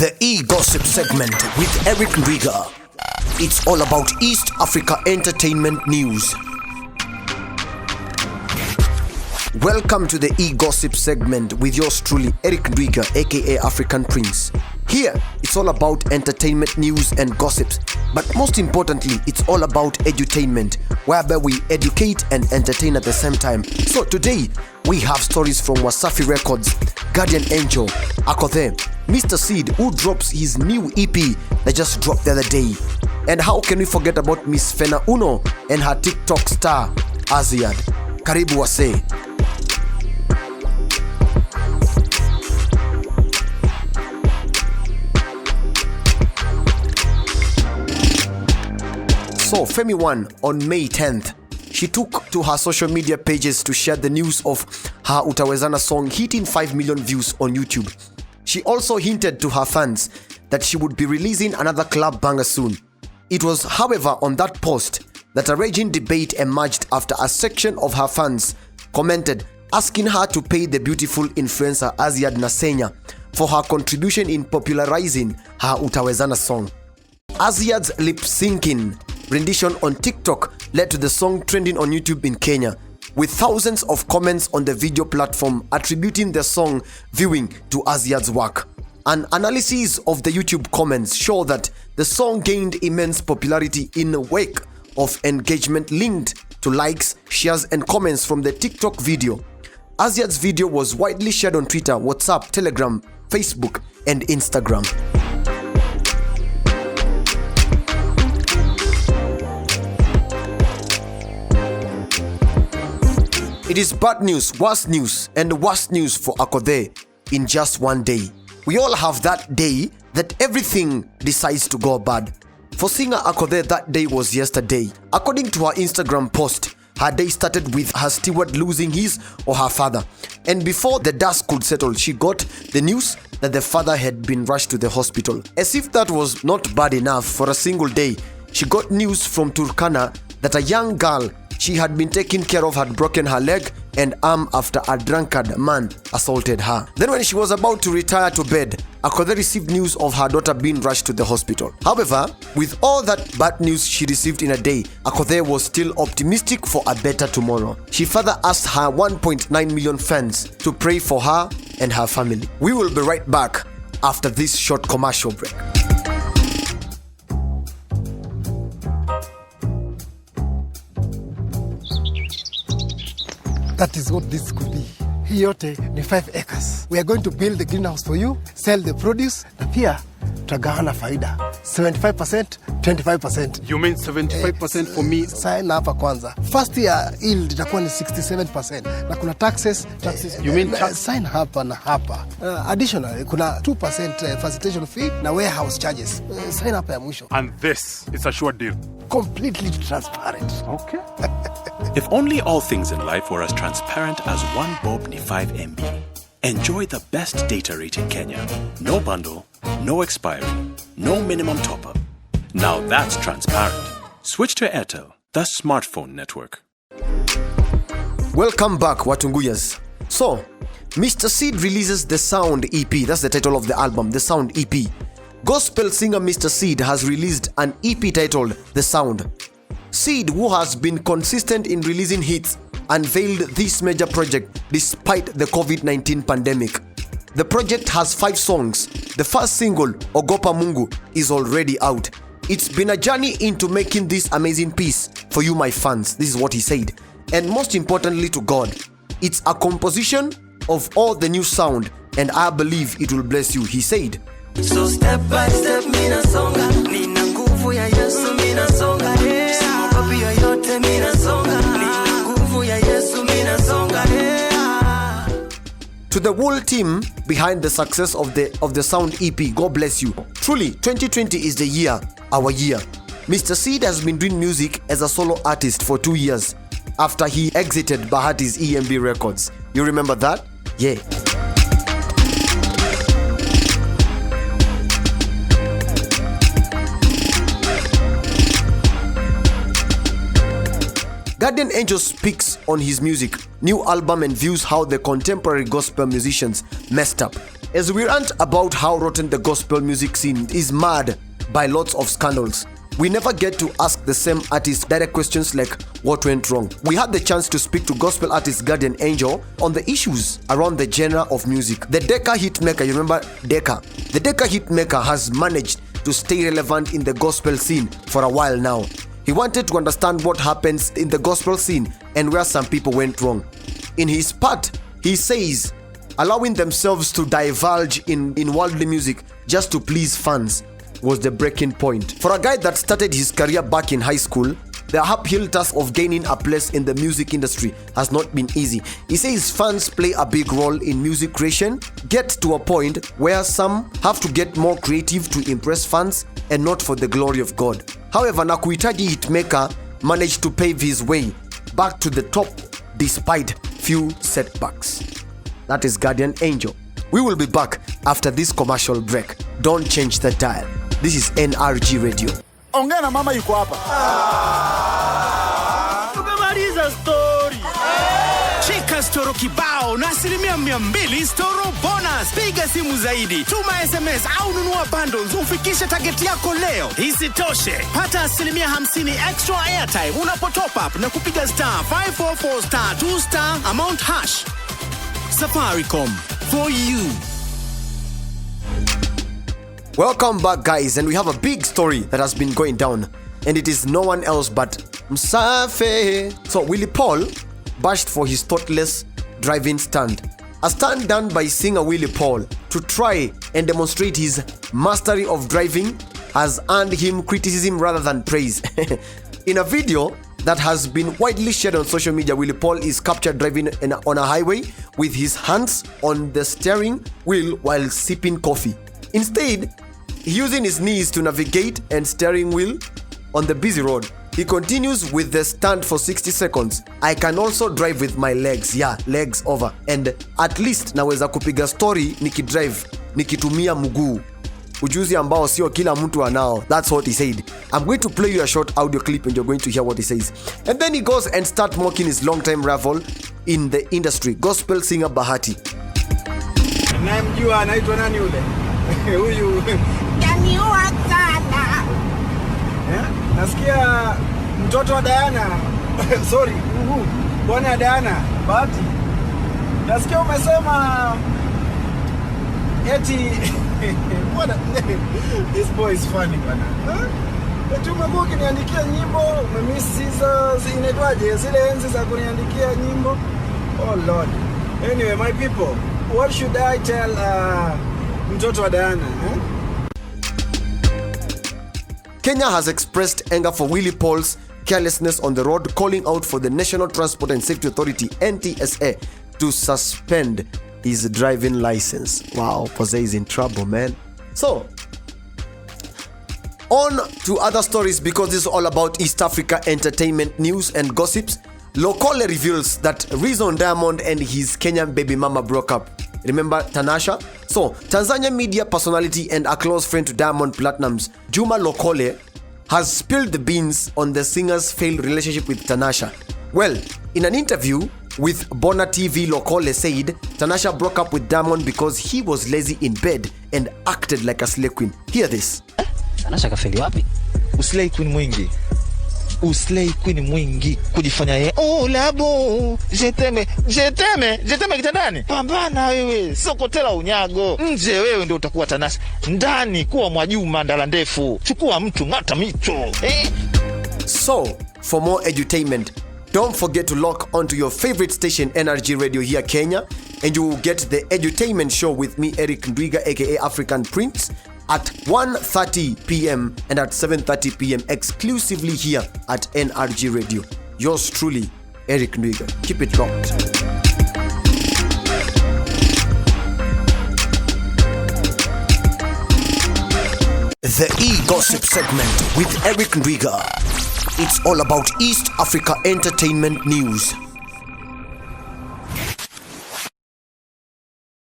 The E-Gossip segment with Eric Riga. It's all about East Africa entertainment news. Welcome to the E-Gossip segment with yours truly, Eric Riga, aka African Prince. Here, it's all about entertainment news and gossips, but most importantly, it's all about edutainment, whereby we educate and entertain at the same time. So today, we have stories from Wasafi Records, Guardian Angel, Akothe, Mr. Seed, who drops his new EP that just dropped the other day. And how can we forget about Miss Fena Uno and her TikTok star, Aziad? Karibu wase. So Femi One on May 10th, she took to her social media pages to share the news of her Utawezana song hitting 5 million views on YouTube. She also hinted to her fans that she would be releasing another club banger soon. It was, however, on that post that a raging debate emerged after a section of her fans commented asking her to pay the beautiful influencer Aziad Nasenya for her contribution in popularizing her Utawezana song. Aziad's lip-syncing rendition on TikTok led to the song trending on YouTube in Kenya, with thousands of comments on the video platform attributing the song viewing to Aziad's work. An analysis of the YouTube comments show that the song gained immense popularity in the wake of engagement linked to likes, shares and comments from the TikTok video. Aziad's video was widely shared on Twitter, WhatsApp, Telegram, Facebook and Instagram. It is bad news, worst news, and worst news for Akothe in just one day. We all have that day that everything decides to go bad. For singer Akothe, that day was yesterday. According to her Instagram post, her day started with her steward losing his or her father. And before the dust could settle, she got the news that the father had been rushed to the hospital. As if that was not bad enough, for a single day, she got news from Turkana that a young girl she had been taking care of had broken her leg and arm after a drunkard man assaulted her. Then when she was about to retire to bed, Akothe received news of her daughter being rushed to the hospital. However, with all that bad news she received in a day, Akothe was still optimistic for a better tomorrow. She further asked her 1.9 million fans to pray for her and her family. We will be right back after this short commercial break. That is what this could be. Hii yote ni 5 acres. We are going to build the greenhouse for you, sell the produce, na pia tutagawana faida. 75%, 25%. You mean 75% for me? Sign hapa kwanza. First year yield itakuwa ni 67%. Na kuna taxes. You mean tax? Sign hapa na hapa. Additionally, kuna 2% facilitation fee na warehouse charges. Sign hapa ya mwisho. And this is a sure deal. Completely transparent. Okay. If only all things in life were as transparent as one bob ni 5 MB. Enjoy the best data rate in Kenya. No bundle, no expiry, no minimum top-up. Now that's transparent. Switch to Airtel, the smartphone network. Welcome back, Watunguyas. So, Mr. Seed releases The Sound EP. That's the title of the album, The Sound EP. Gospel singer Mr. Seed has released an EP titled The Sound. Seed, who has been consistent in releasing hits, unveiled this major project despite the COVID-19 pandemic. The project has 5 songs. The first single, Ogopa Mungu, is already out. It's been a journey into making this amazing piece for you, my fans. This is what he said. And most importantly to God, it's a composition of all the new sound and I believe it will bless you, he said. So step by step mina songa, nina nguvu ya Yesu mina songa, simogopi yoyote mina songa, nina nguvu ya Yesu mina songa. To the whole team behind the success of the Sound EP, God bless you. Truly, 2020 is the year, our year. Mr. Seed has been doing music as a solo artist for 2 years after he exited Bahati's EMB Records. You remember that? Yeah. Guardian Angel speaks on his music, new album, and views how the contemporary gospel musicians messed up. As we rant about how rotten the gospel music scene is marred by lots of scandals, we never get to ask the same artist direct questions like what went wrong. We had the chance to speak to gospel artist Guardian Angel on the issues around the genre of music. The Decca hitmaker, you remember Decca? The Decca hitmaker has managed to stay relevant in the gospel scene for a while now. He wanted to understand what happens in the gospel scene and where some people went wrong. In his part, he says allowing themselves to divulge in worldly music just to please fans was the breaking point. For a guy that started his career back in high school, the uphill task of gaining a place in the music industry has not been easy. He says fans play a big role in music creation, get to a point where some have to get more creative to impress fans and not for the glory of God. However, Nakuitaji Hitmaker managed to pave his way back to the top despite few setbacks. That is Guardian Angel. We will be back after this commercial break. Don't change the dial. This is NRG Radio. Ongea na mama yuko hapa. Tumemaliza story. Cheka storo kibao na 200% storo bonus. Piga simu zaidi, tuma SMS au nunua bundles ufikishe target yako leo. Isitoshe, pata 50% extra airtime unapo top up na kupiga *544*2* amount hash. Safaricom, for you. Welcome back, guys, and we have a big story that has been going down, and it is no one else but Msafe. So Willie Paul bashed for his thoughtless driving stunt. A stunt done by singer Willie Paul to try and demonstrate his mastery of driving has earned him criticism rather than praise. In a video that has been widely shared on social media, Willie Paul is captured driving on a highway with his hands on the steering wheel while sipping coffee. Instead, using his knees to navigate and steering wheel on the busy road. He continues with the stunt for 60 seconds. I can also drive with my legs. Yeah, legs over. And at least naweza kupiga story nikidrive, nikitumia mguu. Ujuzi ambao sio kila mtu anao. That's what he said. I'm going to play you a short audio clip and you're going to hear what he says. And then he goes and starts mocking his long-time rival in the industry, gospel singer Bahati. Namjua anaitwa nani yule? Huyu Yaniua sana. Nasikia mtoto wa Diana. Sorry, bwana Diana, Bahati. Nasikia umesema eti bwana, this boy is funny bwana. Eti umekuwa ukiniandikia nyimbo, umemiss hizo inaitwaje? Zile enzi za kuniandikia nyimbo. Oh Lord. Anyway, my people, what should I tell mtoto wa Diana? Kenya has expressed anger for Willie Paul's carelessness on the road, calling out for the National Transport and Safety Authority, NTSA, to suspend his driving license. Wow, Pose is in trouble, man. So, on to other stories, because this is all about East Africa entertainment news and gossips. Lokole reveals that reason Diamond and his Kenyan baby mama broke up. Remember Tanasha? So, Tanzania media personality and a close friend to Diamond Platnumz, Juma Lokole, has spilled the beans on the singer's failed relationship with Tanasha. Well, in an interview with Bona TV, Lokole said Tanasha broke up with Diamond because he was lazy in bed and acted like a slay queen. Hear this. Tanasha kafeli wapi? Uslay queen mwingi. Uslay queen mwingi kujifanya yeye labo jeteme kitandani. Pambana wewe, sokotela unyago. Nje wewe ndio utakuwa Tanasha. Ndani kuwa Mwajuma ndala ndefu. Chukua mtu ngata micho. So, for more edutainment, don't forget to lock onto your favorite station NRG Radio here Kenya, and you will get the Edutainment show with me Eric Ndwiga aka African Prince at 1:30 p.m. and at 7:30 p.m. exclusively here at NRG Radio. Yours truly, Eric Ndwiga. Keep it locked. The E-Gossip segment with Eric Ndwiga. It's all about East Africa entertainment news.